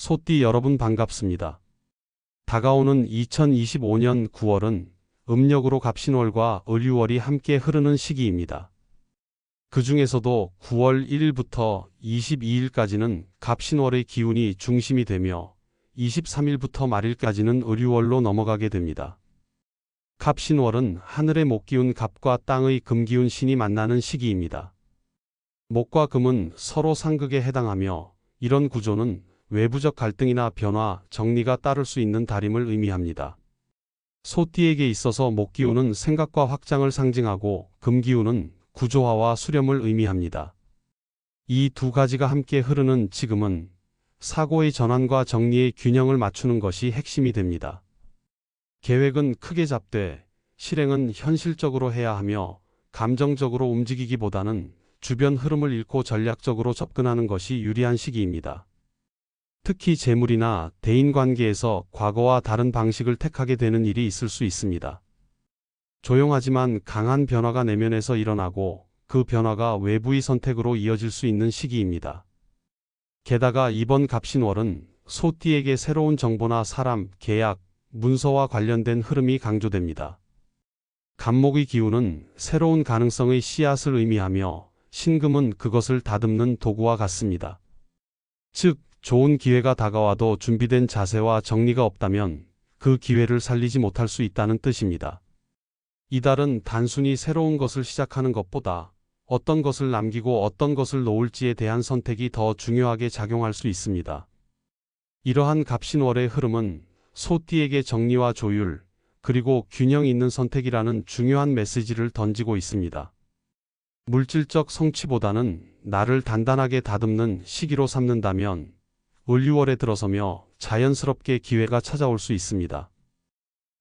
소띠 여러분 반갑습니다. 다가오는 2025년 9월은 음력으로 갑신월과 을유월이 함께 흐르는 시기입니다. 그 중에서도 9월 1일부터 22일까지는 갑신월의 기운이 중심이 되며 23일부터 말일까지는 을유월로 넘어가게 됩니다. 갑신월은 하늘의 목기운 갑과 땅의 금기운 신이 만나는 시기입니다. 목과 금은 서로 상극에 해당하며 이런 구조는 외부적 갈등이나 변화, 정리가 따를 수 있는 달임을 의미합니다. 소띠에게 있어서 목기운은 생각과 확장을 상징하고 금기운은 구조화와 수렴을 의미합니다. 이 두 가지가 함께 흐르는 지금은 사고의 전환과 정리의 균형을 맞추는 것이 핵심이 됩니다. 계획은 크게 잡되 실행은 현실적으로 해야 하며 감정적으로 움직이기보다는 주변 흐름을 읽고 전략적으로 접근하는 것이 유리한 시기입니다. 특히 재물이나 대인관계에서 과거와 다른 방식을 택하게 되는 일이 있을 수 있습니다. 조용하지만 강한 변화가 내면에서 일어나고 그 변화가 외부의 선택으로 이어질 수 있는 시기입니다. 게다가 이번 갑신월은 소띠에게 새로운 정보나 사람, 계약, 문서와 관련된 흐름이 강조됩니다. 갑목의 기운은 새로운 가능성의 씨앗을 의미하며 신금은 그것을 다듬는 도구와 같습니다. 즉, 좋은 기회가 다가와도 준비된 자세와 정리가 없다면 그 기회를 살리지 못할 수 있다는 뜻입니다. 이달은 단순히 새로운 것을 시작하는 것보다 어떤 것을 남기고 어떤 것을 놓을지에 대한 선택이 더 중요하게 작용할 수 있습니다. 이러한 갑신월의 흐름은 소띠에게 정리와 조율, 그리고 균형 있는 선택이라는 중요한 메시지를 던지고 있습니다. 물질적 성취보다는 나를 단단하게 다듬는 시기로 삼는다면 을유월에 들어서며 자연스럽게 기회가 찾아올 수 있습니다.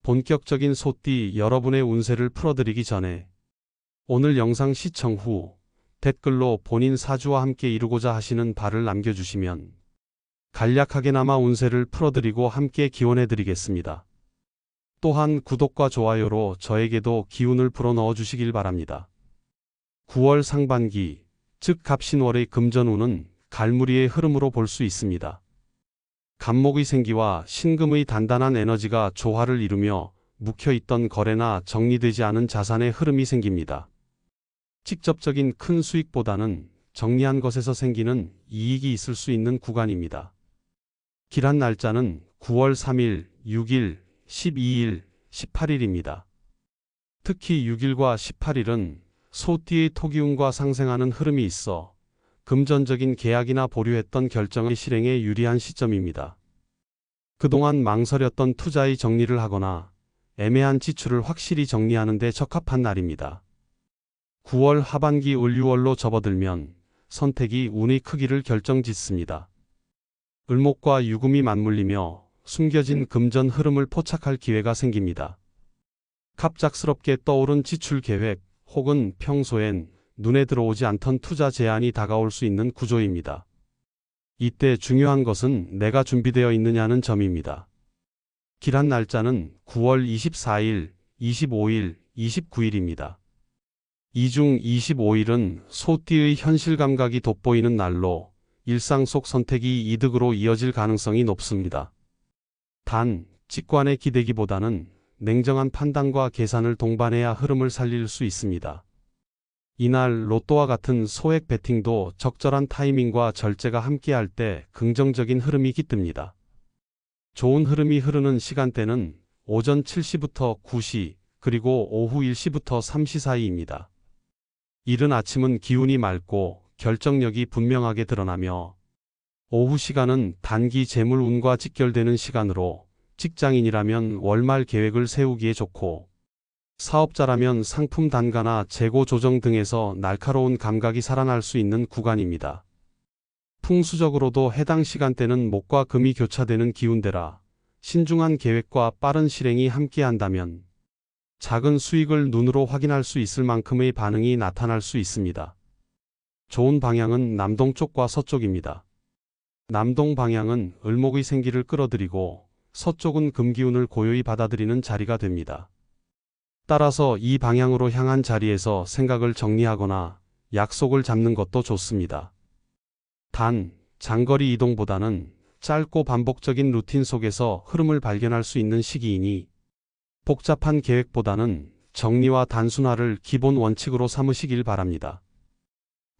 본격적인 소띠 여러분의 운세를 풀어드리기 전에 오늘 영상 시청 후 댓글로 본인 사주와 함께 이루고자 하시는 바를 남겨주시면 간략하게나마 운세를 풀어드리고 함께 기원해드리겠습니다. 또한 구독과 좋아요로 저에게도 기운을 불어넣어 주시길 바랍니다. 9월 상반기, 즉 갑신월의 금전운은 갈무리의 흐름으로 볼 수 있습니다. 갑목의 생기와 신금의 단단한 에너지가 조화를 이루며 묵혀있던 거래나 정리되지 않은 자산의 흐름이 생깁니다. 직접적인 큰 수익보다는 정리한 것에서 생기는 이익이 있을 수 있는 구간입니다. 길한 날짜는 9월 3일, 6일, 12일, 18일입니다. 특히 6일과 18일은 소띠의 토기운과 상생하는 흐름이 있어 금전적인 계약이나 보류했던 결정의 실행에 유리한 시점입니다. 그동안 망설였던 투자의 정리를 하거나 애매한 지출을 확실히 정리하는 데 적합한 날입니다. 9월 하반기 을유월로 접어들면 선택이 운의 크기를 결정짓습니다. 을목과 유금이 맞물리며 숨겨진 금전 흐름을 포착할 기회가 생깁니다. 갑작스럽게 떠오른 지출 계획 혹은 평소엔 눈에 들어오지 않던 투자 제안이 다가올 수 있는 구조입니다. 이때 중요한 것은 내가 준비되어 있느냐는 점입니다. 길한 날짜는 9월 24일, 25일, 29일입니다. 이 중 25일은 소띠의 현실 감각이 돋보이는 날로 일상 속 선택이 이득으로 이어질 가능성이 높습니다. 단, 직관에 기대기보다는 냉정한 판단과 계산을 동반해야 흐름을 살릴 수 있습니다. 이날 로또와 같은 소액 베팅도 적절한 타이밍과 절제가 함께할 때 긍정적인 흐름이 깃듭니다. 좋은 흐름이 흐르는 시간대는 오전 7시부터 9시 그리고 오후 1시부터 3시 사이입니다. 이른 아침은 기운이 맑고 결정력이 분명하게 드러나며 오후 시간은 단기 재물 운과 직결되는 시간으로 직장인이라면 월말 계획을 세우기에 좋고 사업자라면 상품 단가나 재고 조정 등에서 날카로운 감각이 살아날 수 있는 구간입니다. 풍수적으로도 해당 시간대는 목과 금이 교차되는 기운대라 신중한 계획과 빠른 실행이 함께한다면 작은 수익을 눈으로 확인할 수 있을 만큼의 반응이 나타날 수 있습니다. 좋은 방향은 남동쪽과 서쪽입니다. 남동 방향은 을목의 생기를 끌어들이고 서쪽은 금기운을 고요히 받아들이는 자리가 됩니다. 따라서 이 방향으로 향한 자리에서 생각을 정리하거나 약속을 잡는 것도 좋습니다. 단, 장거리 이동보다는 짧고 반복적인 루틴 속에서 흐름을 발견할 수 있는 시기이니 복잡한 계획보다는 정리와 단순화를 기본 원칙으로 삼으시길 바랍니다.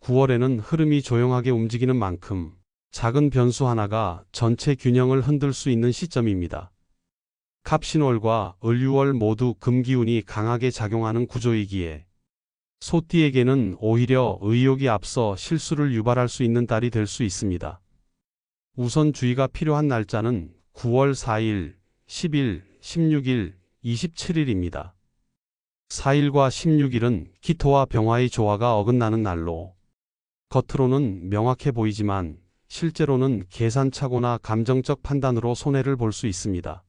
9월에는 흐름이 조용하게 움직이는 만큼 작은 변수 하나가 전체 균형을 흔들 수 있는 시점입니다. 갑신월과 을유월 모두 금기운이 강하게 작용하는 구조이기에 소띠에게는 오히려 의욕이 앞서 실수를 유발할 수 있는 달이 될 수 있습니다. 우선 주의가 필요한 날짜는 9월 4일, 10일, 16일, 27일입니다. 4일과 16일은 기토와 병화의 조화가 어긋나는 날로 겉으로는 명확해 보이지만 실제로는 계산착오나 감정적 판단으로 손해를 볼 수 있습니다.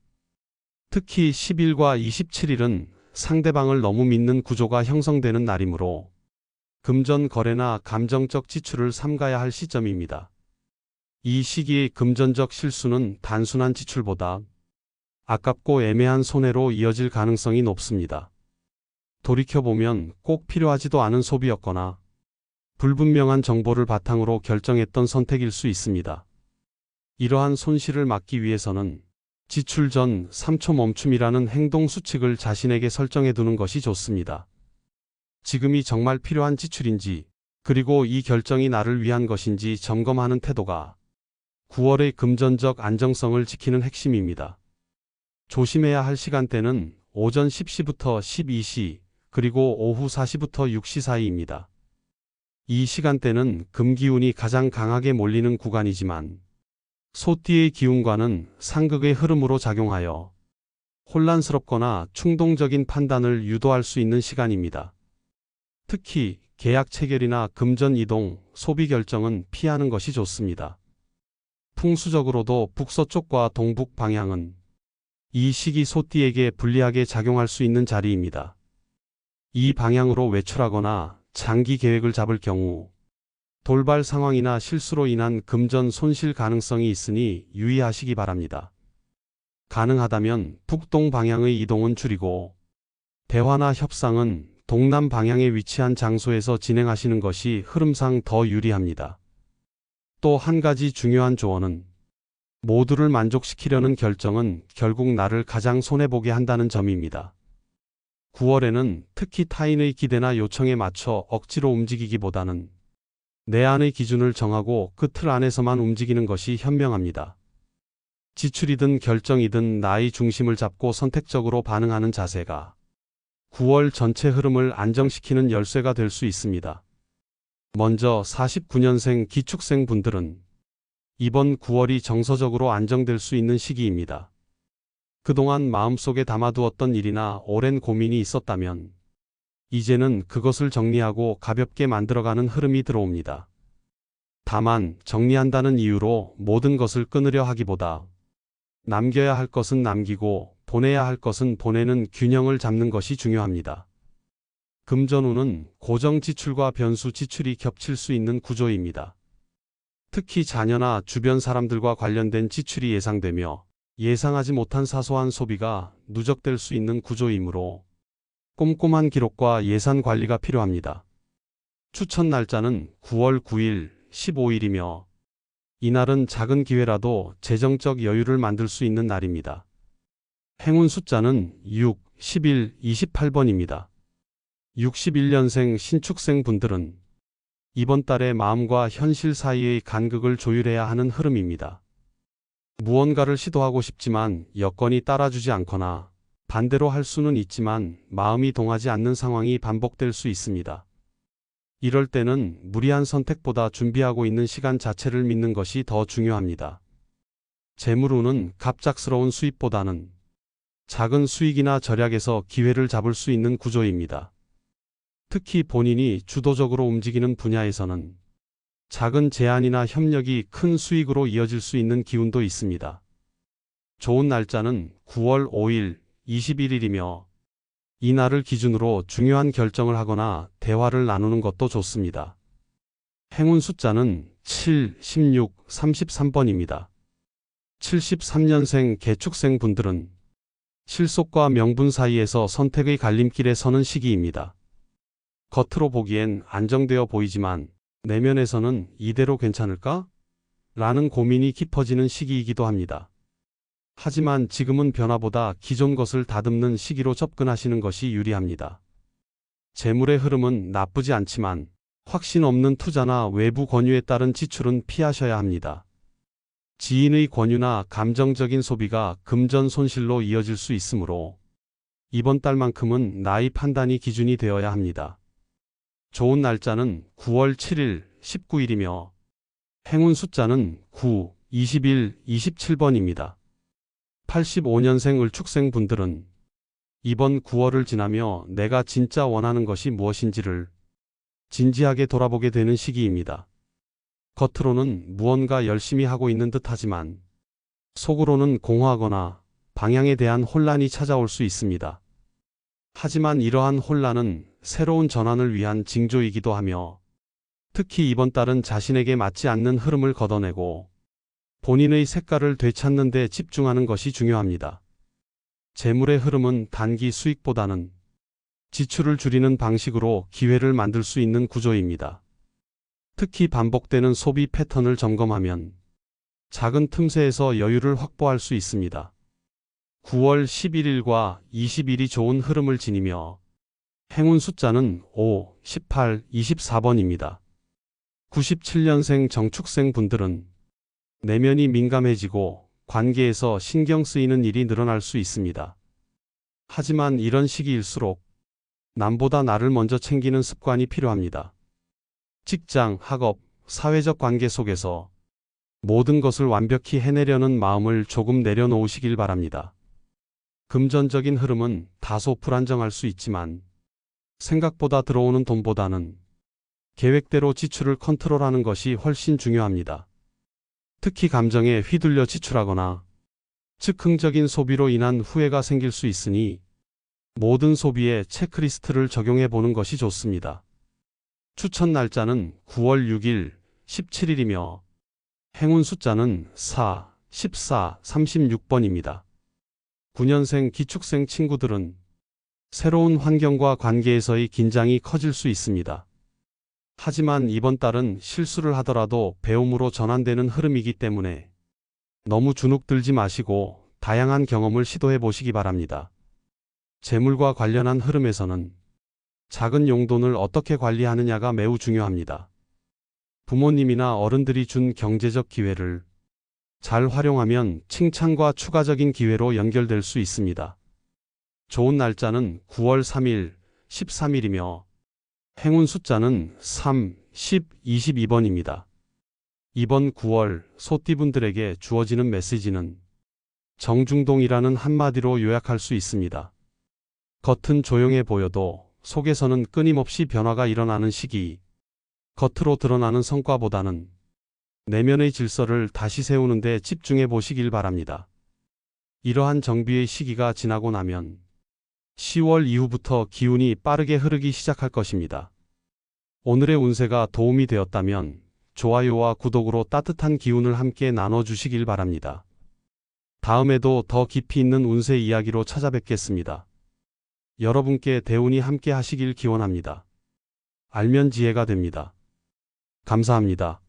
특히 10일과 27일은 상대방을 너무 믿는 구조가 형성되는 날이므로 금전 거래나 감정적 지출을 삼가야 할 시점입니다. 이 시기의 금전적 실수는 단순한 지출보다 아깝고 애매한 손해로 이어질 가능성이 높습니다. 돌이켜보면 꼭 필요하지도 않은 소비였거나 불분명한 정보를 바탕으로 결정했던 선택일 수 있습니다. 이러한 손실을 막기 위해서는 지출 전 3초 멈춤이라는 행동 수칙을 자신에게 설정해 두는 것이 좋습니다. 지금이 정말 필요한 지출인지, 그리고 이 결정이 나를 위한 것인지 점검하는 태도가 9월의 금전적 안정성을 지키는 핵심입니다. 조심해야 할 시간대는 오전 10시부터 12시, 그리고 오후 4시부터 6시 사이입니다. 이 시간대는 금기운이 가장 강하게 몰리는 구간이지만 소띠의 기운과는 상극의 흐름으로 작용하여 혼란스럽거나 충동적인 판단을 유도할 수 있는 시간입니다. 특히 계약 체결이나 금전 이동, 소비 결정은 피하는 것이 좋습니다. 풍수적으로도 북서쪽과 동북 방향은 이 시기 소띠에게 불리하게 작용할 수 있는 자리입니다. 이 방향으로 외출하거나 장기 계획을 잡을 경우 돌발 상황이나 실수로 인한 금전 손실 가능성이 있으니 유의하시기 바랍니다. 가능하다면 북동 방향의 이동은 줄이고 대화나 협상은 동남 방향에 위치한 장소에서 진행하시는 것이 흐름상 더 유리합니다. 또 한 가지 중요한 조언은 모두를 만족시키려는 결정은 결국 나를 가장 손해보게 한다는 점입니다. 9월에는 특히 타인의 기대나 요청에 맞춰 억지로 움직이기보다는 내 안의 기준을 정하고 그 틀 안에서만 움직이는 것이 현명합니다. 지출이든 결정이든 나의 중심을 잡고 선택적으로 반응하는 자세가 9월 전체 흐름을 안정시키는 열쇠가 될 수 있습니다. 먼저 49년생 기축생 분들은 이번 9월이 정서적으로 안정될 수 있는 시기입니다. 그동안 마음속에 담아두었던 일이나 오랜 고민이 있었다면 이제는 그것을 정리하고 가볍게 만들어가는 흐름이 들어옵니다. 다만 정리한다는 이유로 모든 것을 끊으려 하기보다 남겨야 할 것은 남기고 보내야 할 것은 보내는 균형을 잡는 것이 중요합니다. 금전운은 고정 지출과 변수 지출이 겹칠 수 있는 구조입니다. 특히 자녀나 주변 사람들과 관련된 지출이 예상되며 예상하지 못한 사소한 소비가 누적될 수 있는 구조이므로 꼼꼼한 기록과 예산 관리가 필요합니다. 추천 날짜는 9월 9일, 15일이며 이날은 작은 기회라도 재정적 여유를 만들 수 있는 날입니다. 행운 숫자는 6, 11, 28번입니다. 61년생 신축생 분들은 이번 달에 마음과 현실 사이의 간극을 조율해야 하는 흐름입니다. 무언가를 시도하고 싶지만 여건이 따라주지 않거나 반대로 할 수는 있지만 마음이 동하지 않는 상황이 반복될 수 있습니다. 이럴 때는 무리한 선택보다 준비하고 있는 시간 자체를 믿는 것이 더 중요합니다. 재물운은 갑작스러운 수입보다는 작은 수익이나 절약에서 기회를 잡을 수 있는 구조입니다. 특히 본인이 주도적으로 움직이는 분야에서는 작은 제안이나 협력이 큰 수익으로 이어질 수 있는 기운도 있습니다. 좋은 날짜는 9월 5일, 21일이며 이 날을 기준으로 중요한 결정을 하거나 대화를 나누는 것도 좋습니다. 행운 숫자는 7, 16, 33번입니다. 73년생 개축생 분들은 실속과 명분 사이에서 선택의 갈림길에 서는 시기입니다. 겉으로 보기엔 안정되어 보이지만 내면에서는 이대로 괜찮을까? 라는 고민이 깊어지는 시기이기도 합니다. 하지만 지금은 변화보다 기존 것을 다듬는 시기로 접근하시는 것이 유리합니다. 재물의 흐름은 나쁘지 않지만 확신 없는 투자나 외부 권유에 따른 지출은 피하셔야 합니다. 지인의 권유나 감정적인 소비가 금전 손실로 이어질 수 있으므로 이번 달만큼은 나의 판단이 기준이 되어야 합니다. 좋은 날짜는 9월 7일, 19일이며 행운 숫자는 9, 21, 27번입니다. 85년생 을축생 분들은 이번 9월을 지나며 내가 진짜 원하는 것이 무엇인지를 진지하게 돌아보게 되는 시기입니다. 겉으로는 무언가 열심히 하고 있는 듯하지만 속으로는 공허하거나 방향에 대한 혼란이 찾아올 수 있습니다. 하지만 이러한 혼란은 새로운 전환을 위한 징조이기도 하며 특히 이번 달은 자신에게 맞지 않는 흐름을 걷어내고 본인의 색깔을 되찾는 데 집중하는 것이 중요합니다. 재물의 흐름은 단기 수익보다는 지출을 줄이는 방식으로 기회를 만들 수 있는 구조입니다. 특히 반복되는 소비 패턴을 점검하면 작은 틈새에서 여유를 확보할 수 있습니다. 9월 11일과 20일이 좋은 흐름을 지니며 행운 숫자는 5, 18, 24번입니다. 97년생 정축생 분들은 내면이 민감해지고 관계에서 신경 쓰이는 일이 늘어날 수 있습니다. 하지만 이런 시기일수록 남보다 나를 먼저 챙기는 습관이 필요합니다. 직장, 학업, 사회적 관계 속에서 모든 것을 완벽히 해내려는 마음을 조금 내려놓으시길 바랍니다. 금전적인 흐름은 다소 불안정할 수 있지만 생각보다 들어오는 돈보다는 계획대로 지출을 컨트롤하는 것이 훨씬 중요합니다. 특히 감정에 휘둘려 지출하거나 즉흥적인 소비로 인한 후회가 생길 수 있으니 모든 소비에 체크리스트를 적용해 보는 것이 좋습니다. 추천 날짜는 9월 6일, 17일이며 행운 숫자는 4, 14, 36번입니다. 9년생 기축생 친구들은 새로운 환경과 관계에서의 긴장이 커질 수 있습니다. 하지만 이번 달은 실수를 하더라도 배움으로 전환되는 흐름이기 때문에 너무 주눅 들지 마시고 다양한 경험을 시도해 보시기 바랍니다. 재물과 관련한 흐름에서는 작은 용돈을 어떻게 관리하느냐가 매우 중요합니다. 부모님이나 어른들이 준 경제적 기회를 잘 활용하면 칭찬과 추가적인 기회로 연결될 수 있습니다. 좋은 날짜는 9월 3일, 13일이며 행운 숫자는 3, 10, 22번입니다. 이번 9월 소띠분들에게 주어지는 메시지는 정중동이라는 한마디로 요약할 수 있습니다. 겉은 조용해 보여도 속에서는 끊임없이 변화가 일어나는 시기, 겉으로 드러나는 성과보다는 내면의 질서를 다시 세우는 데 집중해 보시길 바랍니다. 이러한 정비의 시기가 지나고 나면 10월 이후부터 기운이 빠르게 흐르기 시작할 것입니다. 오늘의 운세가 도움이 되었다면 좋아요와 구독으로 따뜻한 기운을 함께 나눠주시길 바랍니다. 다음에도 더 깊이 있는 운세 이야기로 찾아뵙겠습니다. 여러분께 대운이 함께 하시길 기원합니다. 알면 지혜가 됩니다. 감사합니다.